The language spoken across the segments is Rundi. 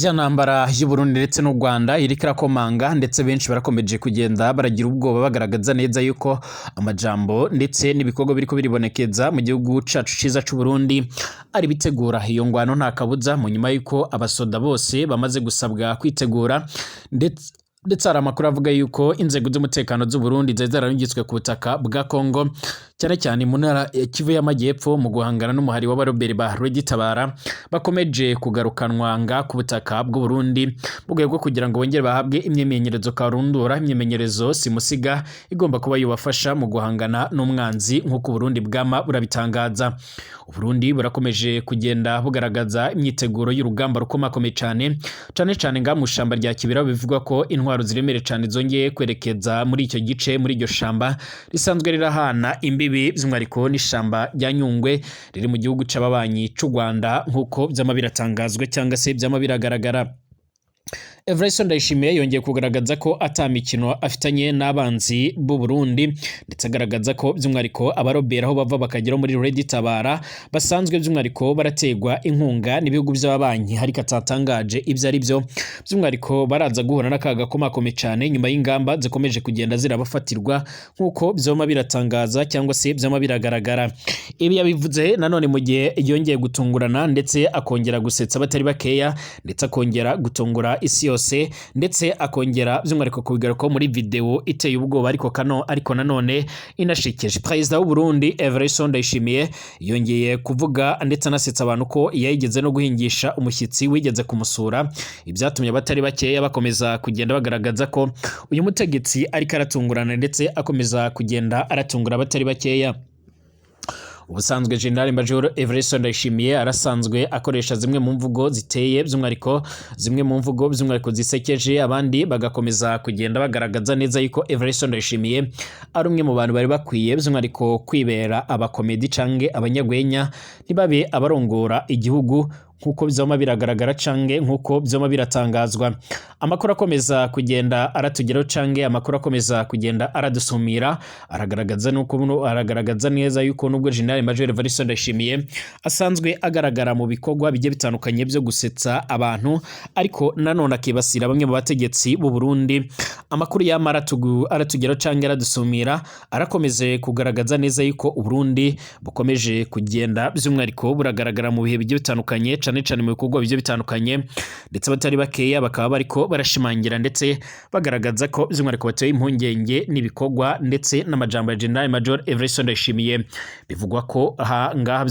Ya ntambara y'u Burundi ndetse n'u Rwanda iriko irakomanga ndetse benshi barakomeje kugenda baragira ubwoba bagaragaza neza yuko amajambo ndetse n'ibikorwa biriko biribonekeza mu gihugu cacu ciza c'u Burundi ari bitegura iyo ngwano nta kabuza mu nyuma yuko abasoda bose bamaze gusabwa kwitegura ndetse hari amakuru avuga yuko inzego z'umutekano z'u Burundi zari zararungitswe ku butaka bwa Kongo cyane cyane mu ntara ya Kivu y'Amajyepfo mu guhangana n'umuhari w'abaroberi ba Rwegitabara bakomeje kugarukanwa nga ku butaka bw'u Burundi mu rwego kugira ngo bongere bahabwe imyemenyerezo karundura, imyemenyerezo simusiga igomba kuba yubafasha mu guhangana n'umwanzi nk'uko Burundi bwama burabitangaza. Burundi burakomeje kugenda bugaragaza imyiteguro y'urugamba rukomakomeye cyane nga mu shamba rya Kibira bivugwa ko intwaro ziremere cyane zongeye kwerekeza muri icyo gice muri iryo shamba risanzwe rirahana imbibi by'umwihariko n'ishamba rya Nyungwe riri mu gihugu c'ababanyi c'u Rwanda nk'uko byama biratangazwa cyangwa se byama biragaragara. Everson Ndayishimiye yongeye kugaragaza ko atamikino afitanye n'abanzi b'u Burundi ndetse agaragaza ko by'umwihariko abarobera aho bava bakagera muri Rwegitabara basanzwe by'umwihariko barategwa inkunga n'ibihugu by'ababanyi hariko atatangaje ibyo ari byo by'umwihariko baraza guhura n'akaga komakomeye cyane nyuma y'ingamba zikomeje kugenda zirabafatirwa nk'uko byoma biratangaza cyangwa se byoma biragaragara. Ibi yabivuze nanone mu gihe yongeye gutungurana ndetse akongera gusetsa batari bakeya ndetse akongera gutungura isi yose ndetse akongera by'umwihariko kubigaruka muri video iteye ubwoba ariko nanone inashikeje. Perezida w'u Burundi Everson Ndayishimiye yongeye kuvuga ndetse anasetsa abantu ko yayigeze no guhingisha umushyitsi wigeze kumusura, ibyatumye batari bakeya bakomeza kugenda bagaragaza ko uyu mutegetsi ariko aratungurana ndetse akomeza kugenda aratungura batari bakeya. Ubusanzwe General Major Everson Ndayishimiye arasanzwe akoresha zimwe mu mvugo ziteye by'umwihariko zimwe mu mvugo by'umwihariko zisekeje, abandi bagakomeza kugenda bagaragaza neza yuko Everson Ndayishimiye ari umwe mu bantu bari bakwiye by'umwihariko kwibera abakomedi canke abanyagwenya ntibabe abarongora igihugu nkuko byoma biragaragara cange nkuko byoma biratangazwa. Amakuru akomeza kugenda aratugeraho cange amakuru akomeza kugenda aradusumira aragaragaza neza yuko nubwo General Major Everson Ndayishimiye asanzwe agaragara mu bikorwa bigiye bitandukanye byo gusetsa abantu ariko nanone akibasira bamwe mu bategetsi b'u Burundi, amakuru yamara aratugeraho cange aradusumira arakomeze kugaragaza neza yuko u Burundi bukomeje kugenda by'umwihariko buragaragara mu bihe bigiye bitandukanye cyane mu bikorwa bigiye bitandukanye ndetse batari bakeya bakaba bariko barashimangira ndetse bagaragaza ko by'umwihariko bateye impungenge n'ibikorwa ndetse n'amajambo ya General Major Everson Ndayishimiye. Bivugwa ko ngaha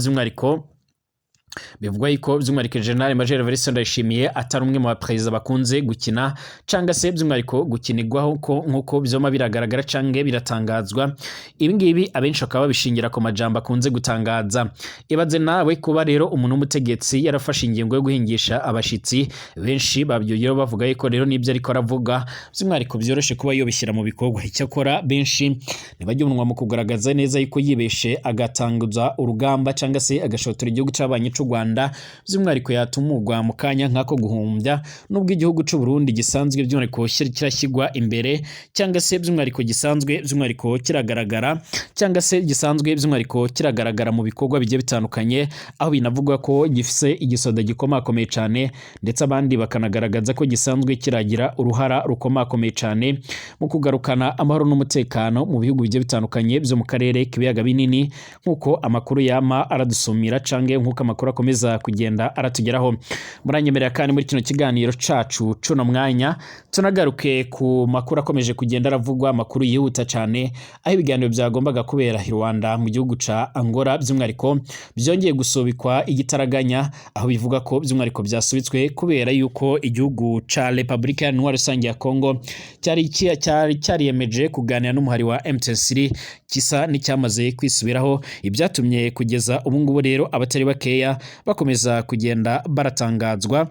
bivugwa yuko by'umwihariko General Major Everson Ndayishimiye atari umwe mu baperezida bakunze gukina cyangwa se by'umwihariko gukinirwaho nk'uko byoma biragaragara cange biratangazwa. Ibi ngibi abenshi bakaba babishingira ku majambo akunze gutangaza. Ibaze nawe kuba rero umuntu w'umutegetsi yarafashe ingingo yo guhingisha abashitsi, benshi babyugiro bavuga yuko rero nibyo ariko aravuga by'umwihariko byoroshe kuba yobishyira mu bikorwa. Icyakora benshi ntibajya umunwa mu kugaragaza neza yuko yibeshe agatanguza urugamba cyangwa se agashotora igihugu c'abanyi c'u Rwanda by'umwihariko yatumugwa mu kanya nk'ako guhumbya nubwo igihugu c'u Burundi gisanzwe by'umwihariko kirashyirwa imbere cyangwa se by'umwihariko gisanzwe by'umwihariko kiragaragara cyangwa se gisanzwe by'umwihariko kiragaragara mu bikorwa bigiye bitandukanye, aho binavugwa ko gifise igisoda gikomakomeye cyane ndetse abandi bakanagaragaza ko gisanzwe kiragira uruhara rukomakomeye cyane mu kugarukana amahoro n'umutekano mu bihugu bigiye bitandukanye byo mu karere k'ibiyaga binini nk'uko amakuru yama aradusumira cange nk'uko amakuru akomeza kugenda aratugeraho. Muranyemerera kandi muri kino kiganiro cacu cuno mwanya tunagaruke ku makuru akomeje kugenda aravugwa, amakuru yihuta cyane aho ibiganiro byagombaga kubera i Rwanda mu gihugu ca Angola by'umwihariko byongeye gusubikwa igitaraganya, aho bivuga ko by'umwihariko byasubitswe kubera yuko igihugu ca Republika ya Rusange ya Kongo cyariyemeje kuganira n'umuhari wa M23 kisa n'icyamaze kwisubiraho, ibyatumye kugeza ubu ngubu rero abatari bakeya bakomeza kugenda baratangazwa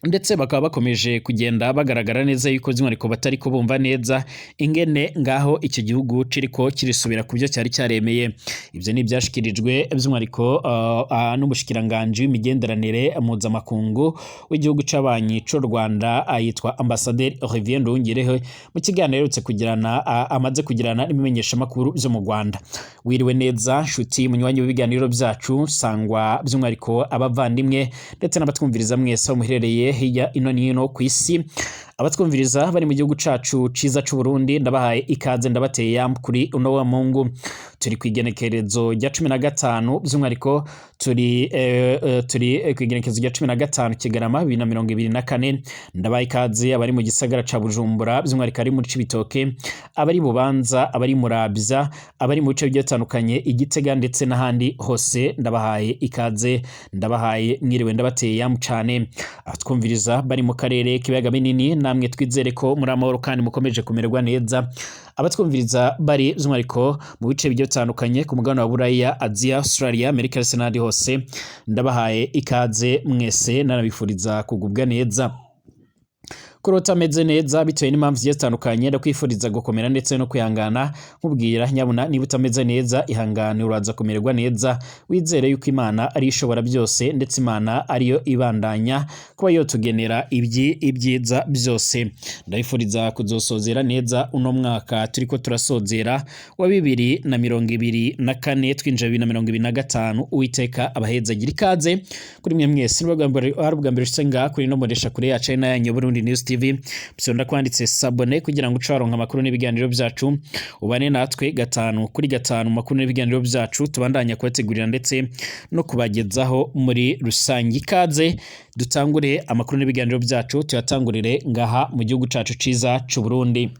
ndetse bakaba bakomeje kugenda bagaragara neza yuko by'umwihariko batari ko bumva neza ingene ngaho icyo gihugu ciriko kirisubira ku byo cyari cyaremeye. Ibyo ni byashikirijwe by'umwihariko n'umushikiranganje w'imigenderanire mpuzamakungu w'igihugu c'abanyi c'u Rwanda yitwa Ambassadeur Olivier Nduhungirehe mu kiganiro amaze kugirana n'ibimenyesha makuru byo mu Rwanda. Wiriwe neza nshuti munywanyi w'ibiganiro byacu sangwa by'umwihariko abavandimwe ndetse n'abatwumviriza mwese muherereye muherereye hirya ino n'ino ku isi. Abatwumviriza bari mu gihugu cacu ciza c'u Burundi ndabahaye ikaze ndabateye yambu kuri uno wa Mungu. Turi kwigenekerezo rya 15 by'umwariko turi kwigenekerezo rya 15 Kigarama 2024. Ndabaye ikaze abari mu gisagara ca Bujumbura by'umwariko ari muri Cibitoke, abari Bubanza, abari Muravya, abari mu bice bigiye bitandukanye Igitega ndetse n'ahandi hose ndabahaye ikaze, ndabahaye mwiriwe ndabateye yambu cane. Abatwumviriza bari mu karere k'ibiyaga binini namwe twizere ko muri amahoro kandi mukomeje kumererwa neza. Abatwumviriza bari by'umwariko mu bice bigiye bitandukanye ku mugabane wa Buraya, Aziya, Australia, Amerika ndetse n'ahandi hose ndabahaye ikaze mwese nanabifuriza kugubwa neza. Kurota ameze neza bitewe n'impamvu zigiye zitandukanye ndakwifuriza gukomera ndetse no kwihangana nkubwira nyabuna niba utameze neza ihangane uraza kumererwa neza, wizere yuko Imana ari ishobora byose ndetse Imana ariyo ibandanya kuba yotugenera ibyiza byose. Ndabifuriza kuzosozera neza uno mwaka turiko turasozera wa 2024 twinjira 2025. Uwiteka abaheza gira ikaze kuri mwe mwese n'ubwa mbere usenga kuri no modesha kure ya China yanyu Burundi News TV. Bisonda kwanditse sabone kugira ngo ucaronka amakuru n'ibiganiro byacu, ubane natwe gatanu kuri gatanu makuru n'ibiganiro byacu tubandanya kubategurira ndetse no kubagezaho muri rusangi. Ikaze dutangure amakuru n'ibiganiro byacu tuyatangurire ngaha mu gihugu cacu ciza c'u Burundi.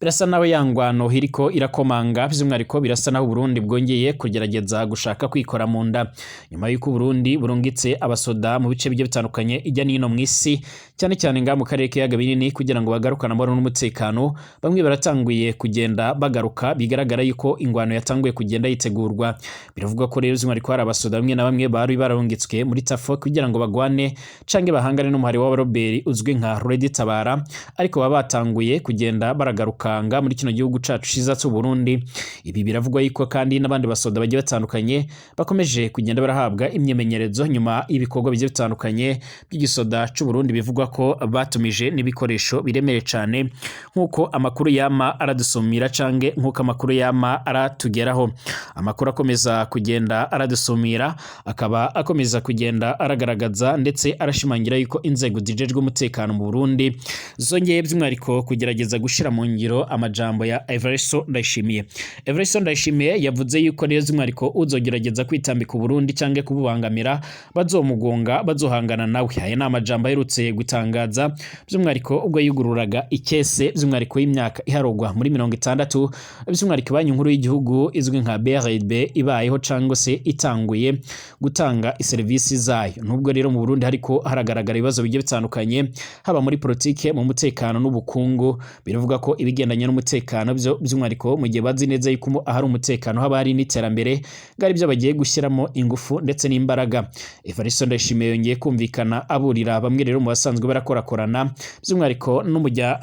Birasa nawe yangwano hiriko irakomanga by'umwariko birasa naho Burundi bwongeye kugerageza gushaka kwikora mu nda nyuma y'uko Burundi burungitse abasoda mu bice bigiye bitandukanye ijya nino mu isi cyane cyane nga mu karere k'ibiyaga binini kugira ngo bagarukane amahoro n'umutekano. Bamwe baratanguye kugenda bagaruka, bigaragara yuko ingwano yatanguye kugenda yitegurwa. Biravuga ko rero by'umwariko hari abasoda bamwe na bamwe bari bararungitswe muri Tafo kugira ngo bagwane canke bahangane n'umuhari wa Robert uzwi nka Red Tabara, ariko baba batanguye kugenda baragaruka muri kino gihugu cacu ciza c'u Burundi. Ibi biravugwa yuko kandi n'abandi basoda bagiye batandukanye bakomeje kugenda barahabwa imyemenyerezo nyuma ibikorwa bigiye bitandukanye by'igisoda c'u Burundi. Bivugwa ko batumije n'ibikoresho biremere cane nkuko amakuru yama aradusumira canke nkuko amakuru yama aratugeraho. Amakuru akomeza kugenda aradusumira akaba akomeza kugenda aragaragaza ndetse arashimangira yuko inzego zijejwe umutekano mu Burundi zongeye by'umwariko kugerageza gushira mu ngiro amajambo ya Evariste Ndayishimiye. Evariste Ndayishimiye yavuze yuko rero z'umwariko uzogerageza kwitambika Burundi canke kububangamira bazomugonga bazohangana nawe. Aya ni amajambo aherutse gutangaza by'umwariko ubwo yugururaga ikese by'umwariko y'imyaka iharogwa muri 60 by'umwariko banyu nkuru y'igihugu izwi nka BRB ibayeho cyangwa se itanguye gutanga service zayo. Nubwo rero mu Burundi hariko haragaragara ibibazo bigiye bitandukanye haba muri politike, mu mutekano n'ubukungu. Biravuga ko ibigendanye n'umutekano by'umwariko mu gihe bazi neza yuko ahari umutekano haba hari n'iterambere ngari byo bagiye gushyiramo ingufu ndetse n'imbaraga. Evariste Ndayishimiye yongeye kumvikana aburira bamwe rero mu basanzwe barakorakorana by'umwariko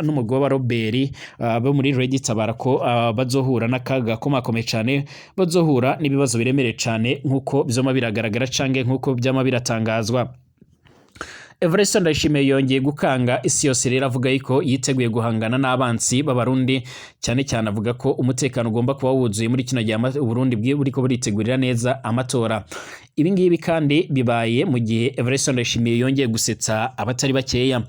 n'umugwa wa Robert bo muri Red Tabara ko bazohura n'akaga komakomeye cyane, bazohura n'ibibazo biremere cyane nkuko byoma biragaragara canke nkuko byama biratangazwa. Evariste Ndayishimiye yongeye gukanga isi yose rero avuga yuko yiteguye guhangana n'abansi b'Abarundi, cyane cyane avuga ko umutekano ugomba kuba wuzuye muri kino gihe Burundi buriko buritegurira neza amatora. Ibi ngibi kandi bibaye mu gihe Evariste Ndayishimiye yongeye gusetsa abatari bakeya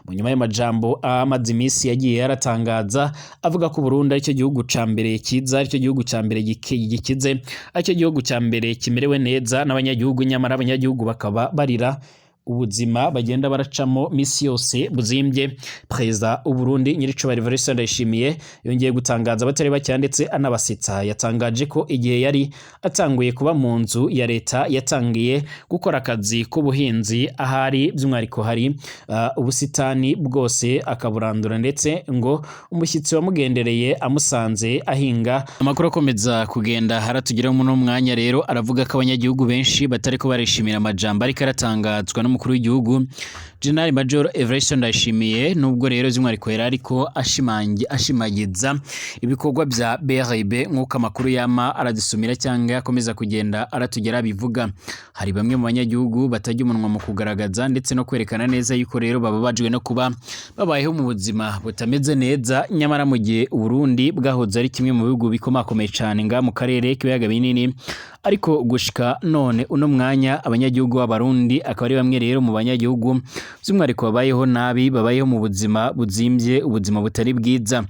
mu nyuma y'amajambo amaze imisi yagiye yaratangaza avuga ko Burundi ari cyo gihugu ca mbere kiza, ari cyo gihugu ca mbere gikize, ari cyo gihugu ca mbere kimerewe neza n'abanyagihugu, nyamara abanyagihugu bakaba barira ubuzima bagenda baracamo misi yose buzimbye. Perezida w'u Burundi nyiricubahiro Evariste Ndayishimiye yongeye gutangaza abatari bake ndetse anabasetsa. Yatangaje ko igihe yari atanguye kuba mu nzu ya leta yatangiye gukora akazi k'ubuhinzi ahari by'umwariko hari ubusitani bwose akaburandura, ndetse ngo umushyitsi wamugendereye amusanze ahinga. Amakuru akomeza kugenda haratugiraho mu mwanya rero aravuga ko abanyagihugu benshi batari ko barishimira amajambo ariko aratangazwa n'umukuru w'igihugu General Major Evariste Ndayishimiye. Nubwo rero by'umwariko yari ariko ashimagiza ibikorwa bya BRB nk'uko amakuru yama aradusumira cyangwa akomeza kugenda aratugera bivuga, hari bamwe mu banyagihugu batajya umunwa mu kugaragaza ndetse no kwerekana neza yuko rero bababajwe no kuba babayeho mu buzima butameze neza, nyamara mu gihe Burundi bwahoze ari kimwe mu bihugu bikomakomeye cyane nga mu karere k'ibiyaga binini ariko gushika none uno mwanya abanyagihugu b'abarundi akaba ari bamwe rero mu banyagihugu by'umwihariko babayeho nabi, babayeho mu buzima buzimvye, ubuzima butari bwiza.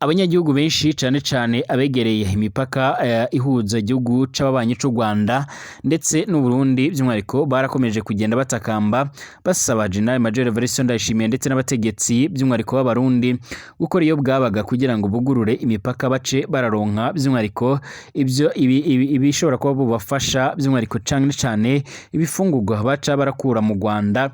Abanyagihugu benshi cane cane abegereye imipaka ihuza igihugu c'ababanyi c'u Rwanda ndetse n'u Burundi by'umwihariko barakomeje kugenda batakamba basaba General Major Evariste Ndayishimiye ndetse n'abategetsi by'umwihariko b'abarundi gukora iyo bwabaga kugira ngo bugurure imipaka bace bararonka by'umwihariko ibyo ibishobora kuba bubafasha by'umwihariko cane ibifungurwa baca barakura mu Rwanda.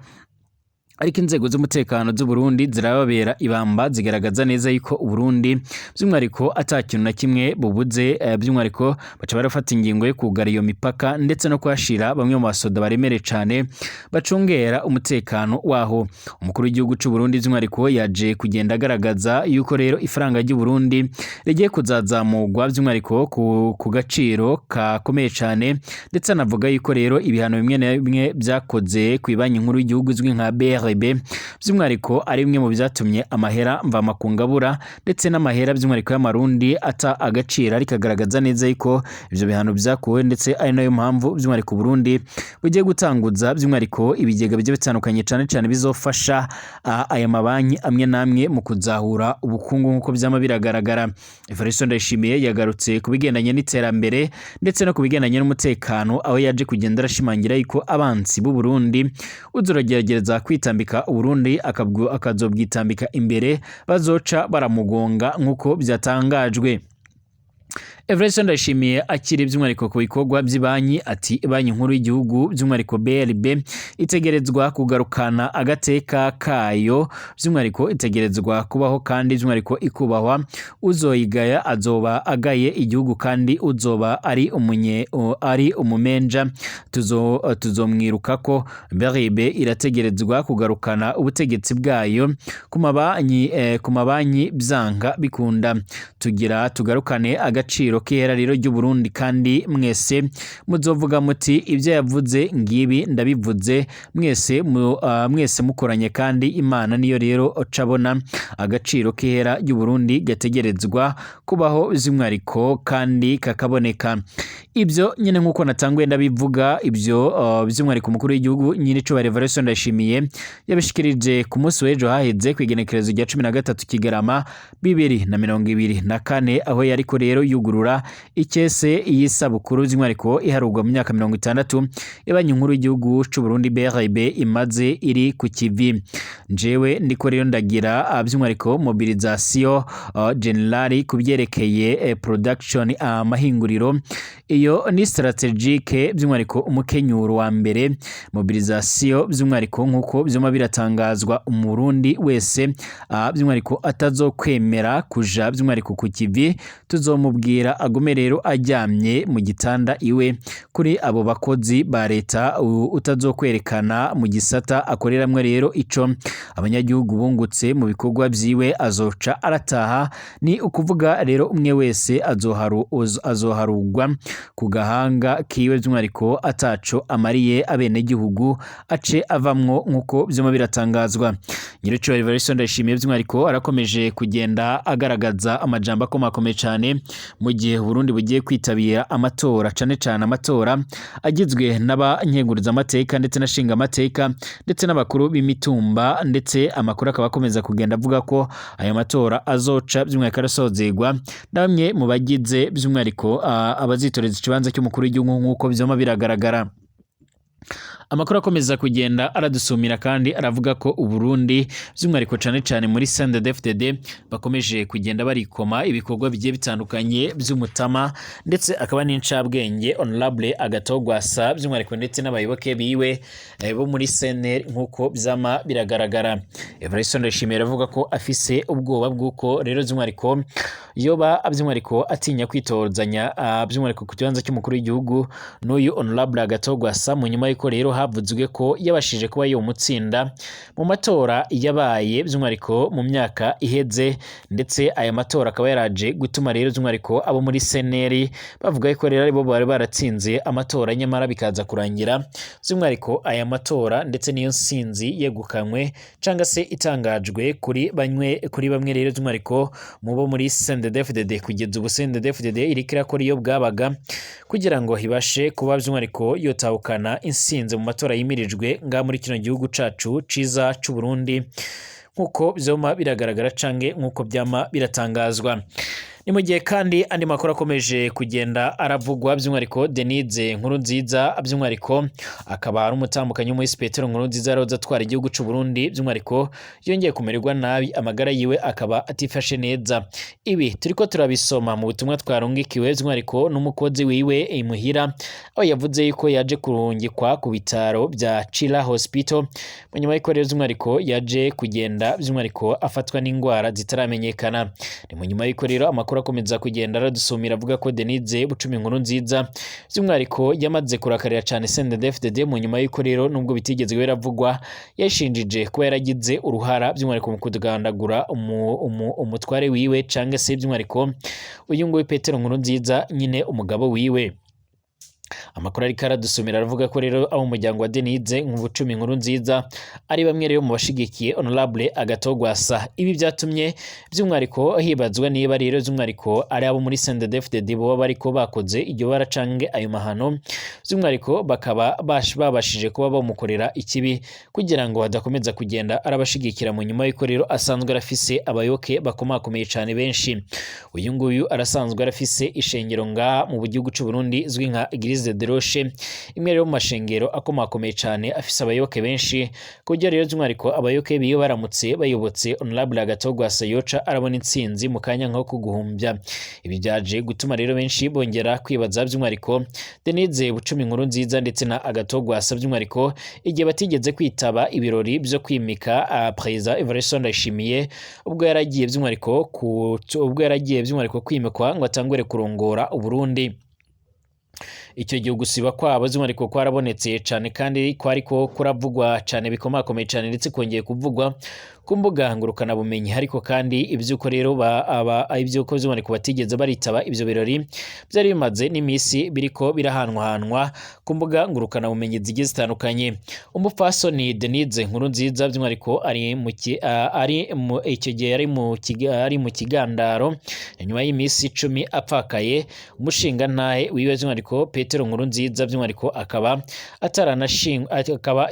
Ariko inzego z'umutekano z'u Burundi zirababera ibamba zigaragaza neza yuko u Burundi by'umwihariko atakintu na kimwe bubuze, by'umwihariko baca barafata ingingo yo kugara iyo mipaka ndetse no kwashira bamwe mu basoda baremere cyane bacungera umutekano waho. Umukuru w'igihugu cy'u Burundi by'umwihariko yaje kugenda agaragaza yuko rero ifaranga ry'u Burundi rigiye kuzazamurwa by'umwihariko ku gaciro kakomeye cyane, ndetse anavuga yuko rero ibihano bimwe na bimwe byakoze ku banki nkuru y'igihugu izwi nka BRB by'umwihariko ari bimwe mu byatumye amahera mvamakungabura ndetse n'amahera by'umwihariko y'amarundi ata agaciro, ariko agaragaza neza yuko ivyo bihano byakuwe ndetse ari nayo mpamvu by'umwihariko Burundi bugiye gutanguza by'umwihariko ibigega bigiye bitandukanye cyane bizofasha aya mabanki amwe namwe mu kuzahura ubukungu nk'uko byama biragaragara. Evariste Ndayishimiye yagarutse ku bigendanye n'iterambere ndetse no ku bigendanye n'umutekano, aho yaje kugenda arashimangira yuko abansi b'u Burundi uzuragerageza kwitambika Uburundi akazobwitambika imbere bazoca baramugonga nk'uko byatangajwe. Evariste Ndayishimiye akiri by'umwihariko ku bikorwa by'ibanki ati banki nkuru y'igihugu by'umwihariko BRB itegerezwa kugarukana agateka kayo, by'umwihariko itegerezwa kubaho kandi by'umwihariko ikubahwa, uzoyigaya azoba agaye igihugu kandi uzoba ari umumenja tuzomwiruka ko. BRB irategerezwa kugarukana ubutegetsi bwayo ku mabanki byanga bikunda, tugarukane agaciro k'ihera rero ry'u Burundi kandi mwese muzovuga muti ibyo yavuze ngibi ndabivuze, mwese mukoranye kandi Imana niyo rero cabona agaciro k'ihera ry'u Burundi gategerezwa kubaho by'umwihariko kandi kakaboneka. Ibyo nyine nk'uko natanguye ndabivuga, ibyo by'umwihariko umukuru w'igihugu nyine cyo Evariste Ndayishimiye yabishikirije ku munsi w'ejo haheze ku igenekerezo rya 13 Kigarama 2024, aho yariko rero yugurura ikese y'isabukuru by'umwihariko iharugwa mu myaka 60 y'abanki nkuru y'igihugu cy'u Burundi BRB imaze iri ku kivi. Njewe ndiko rero ndagira by'umwihariko mobilisation generali kubyerekeye production amahinguriro, iyo ni strategique by'umwihariko umukenyuro wa mbere. Mobilisation by'umwihariko nk'uko byoma biratangazwa umurundi wese by'umwihariko atazokwemera kuja by'umwihariko ku kivi tuzomubwira agume rero ajyamye mu gitanda iwe. Kuri abo bakozi ba leta utazokwerekana mu gisata akoreramwe rero ico abanyagihugu bungutse mu bikorwa byiwe azoca arataha, ni ukuvuga rero umwe wese azoharugwa ku gahanga kiwe by'umwihariko ataco amariye abenegihugu ace avamwo nk'uko byoma biratangazwa. Nyirico Evariste Ndayishimiye by'umwihariko arakomeje kugenda agaragaza amajambo akomakomeye cyane mu gihe Burundi bugiye kwitabira amatora, cane amatora agizwe n'abanyeguriza amateka ndetse n'ashinga amateka ndetse n'abakuru b'imitumba, ndetse amakuru akaba akomeza kugenda avuga ko aya matora azoca by'umwihariko arasozegwa na bamwe mu bagize by'umwihariko abazitoreza ikibanza cy'umukuru w'igihugu nk'uko byoma biragaragara. Amakuru akomeza kugenda aradusumira kandi aravuga ko u Burundi by'umwihariko cane muri CNDD-FDD bakomeje kugenda barikoma ibikorwa bigiye bitandukanye by'umutama ndetse akaba n'incabwenge Honorable Agatogwasa by'umwihariko ndetse n'abayoboke biwe bo muri CNL nk'uko byama biragaragara. Evariste Ndayishimiye aravuga ko afise ubwoba bw'uko rero by'umwihariko yoba by'umwihariko atinya kwitozanya by'umwihariko ku kibanza cy'umukuru w'igihugu n'uyu Honorable Agatogwasa mu nyuma y'uko rero havuzwe ko yabashije kuba yo mutsinda mu matora yabaye by'umwihariko mu myaka iheze, ndetse aya matora akaba yaraje gutuma rero by'umwihariko abo muri seneri bavuga ko rero aribo bari baratsinze amatora, nyamara bikaza kurangira by'umwihariko aya matora ndetse niyo nsinzi yegukanywe cyangwa se itangajwe kuri bamwe rero by'umwihariko mu bo muri CNDD-FDD. Kugeza ubu CNDD-FDD iriko irakora iyo bwabaga kugira ngo ibashe kuba by'umwihariko yotahukana insinzi mu matora yimirijwe nga muri kino gihugu cacu ciza c'u Burundi, nkuko vyoma biragaragara canke nkuko byama biratangazwa. Ni mu gihe kandi andi makuru akomeje kugenda aravugwa by'umwihariko Denise Nkurunziza by'umwihariko akaba ari umutambukanyi w'umuhisi Petero Nkurunziza yaroza atwara igihugu c'u Burundi, by'umwihariko yongeye kumererwa nabi, amagara yiwe akaba atifashe neza. Ibi turiko turabisoma mu butumwa twarungikiwe by'umwihariko n'umukozi wiwe imuhira, aho yavuze yuko yaje kurungikwa ku bitaro bya Chila Hospital mu nyuma y'uko rero by'umwihariko yaje kugenda by'umwihariko afatwa n'indwara zitaramenyekana. Ni mu nyuma y'uko rero amakuru akomeza kugenda aradusumira avuga ko Denise Bucumi Nkurunziza by'umwihariko yamaze kurakarira cyane CNDD-FDD mu nyuma y'uko rero nubwo bitigeze biravugwa yashinjije kuba yaragize uruhara by'umwihariko mu kugandagura umutware wiwe cyangwa se by'umwihariko uyu nguyu Petero Nkurunziza nyine umugabo wiwe. Amakuru ariko aradusumira aravuga ko rero abo umuryango wa Denise Bucumi Nkurunziza ari bamwe rero mu bashigikiye Honorable Agatogwasa. Ibi byatumye by'umwihariko hibazwa niba rero by'umwihariko ari abo muri CNDD-FDD bo bariko bakoze iryo baracange ayo mahano, by'umwihariko bakaba babashije kuba bamukorera ikibi kugira ngo hadakomeza kugenda arabashigikira mu nyuma y'uko rero asanzwe arafise abayoke bakomakomeye cyane benshi. Uyu nguyu arasanzwe arafise ishengero nga mu gihugu c'u Burundi izwi nka Eglise de Roche, imwe rero mu mashengero akomakomeye cyane afise abayoke benshi, kujya rero by'umwihariko abayoke biyo baramutse bayobotse Honorable Agatogwasa yoca arabona intsinzi mu kanya nko kuguhumbya. Ibi byaje gutuma rero benshi bongera kwibaza by'umwihariko Denise Bucumi Nkurunziza ndetse na Agatogwasa by'umwihariko igihe batigeze kwitaba ibirori byo kwimika President Evariste Ndayishimiye ubwo yaragiye by'umwihariko kwimikwa ngo atangure kurongora Uburundi. Icyo gihe gusiba kwabo by'umwihariko kwarabonetse cyane kandi kwariko kuravugwa cyane bikomakomeye cyane, ndetse kongeye kuvugwa ku mbuga ngurukana bumenyi. Ariko kandi ibyuko rero ibyuko by'umwihariko batigeze baritaba ibyo birori byari bimaze n'imisi biriko birahanwahanwa ku mbuga ngurukana bumenyi zigiye zitandukanye. Umupfasoni Denise Nkurunziza by'umwihariko icyo gihe ari mu kigandaro nyuma y'imisi 10 apfakaye. Umushinga ntahe wiwe by'umwihariko Petero Nkurunziza by'umwihariko akaba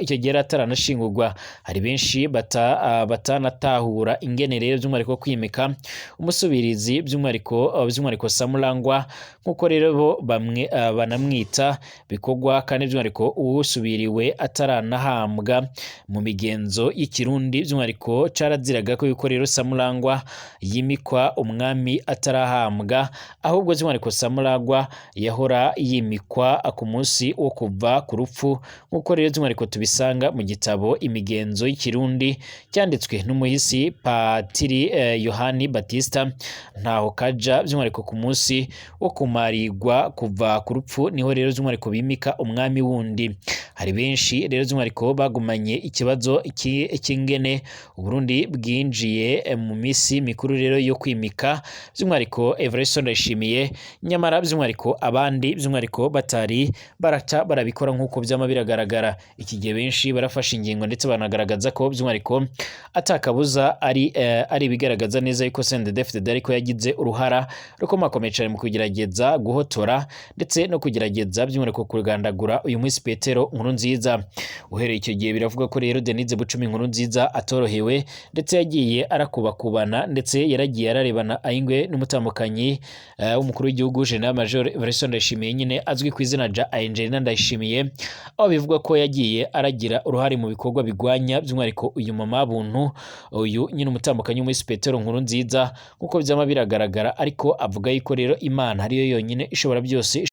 icyo gihe ataranashingurwa. Hari benshi batanatahura ingene rero by'umwihariko kwimika umusubirizi by'umwihariko Samurangwa nkuko rero bo bamwe banamwita bikogwa, kandi by'umwihariko uwusubiriwe ataranahambwa mu migenzo y'ikirundi by'umwihariko caraziraga ko yuko rero Samurangwa yimikwa umwami atarahambwa, ahubwo by'umwihariko Samurangwa yahora yimikwa ku munsi wo kuva ku rupfu, nkuko rero by'umwihariko tubisanga mu gitabo imigenzo y'ikirundi cyanditswe n'umuhisi Patiri Yohani Batista ntaho kaja by'umwihariko ku munsi wo kumarigwa kuva ku rupfu niho rero by'umwihariko bimika umwami wundi. Hari benshi rero by'umwihariko bagumanye ikibazo cy'ingene Uburundi bwinjiye mu misi mikuru rero yo kwimika by'umwihariko Evariste Ndayishimiye, nyamara by'umwihariko abandi by'umwihariko batari barabikora nk'uko byama biragaragara. Iki gihe benshi barafashe ingingo ndetse banagaragaza ko by'umwihariko atakabuza ari ibigaragaza neza yuko CNDD-FDD ariko yagize uruhara rukomakomeye cyane mu kugerageza guhotora ndetse no kugerageza by'umwihariko kurugandagura uyu munsi Petero Nkurunziza. Uhereye icyo gihe biravuga ko rero Denise Bucumi Nkurunziza atorohewe, ndetse yagiye arakubakubana ndetse yaragiye ararebana ayingwe n'umutambukanyi w'umukuru w'igihugu General Major Evariste Ndayishimiye nyine azwi ku izina rya Angelina Ndayishimiye, aho bivuga ko yagiye aragira uruhare mu bikorwa bigwanya by'umwihariko uyu mama buntu uyu nyine umutambukanyi w'umuhisi Petero Nkurunziza nkuko byama biragaragara, ariko avuga yuko rero Imana ariyo yonyine ishobora byose.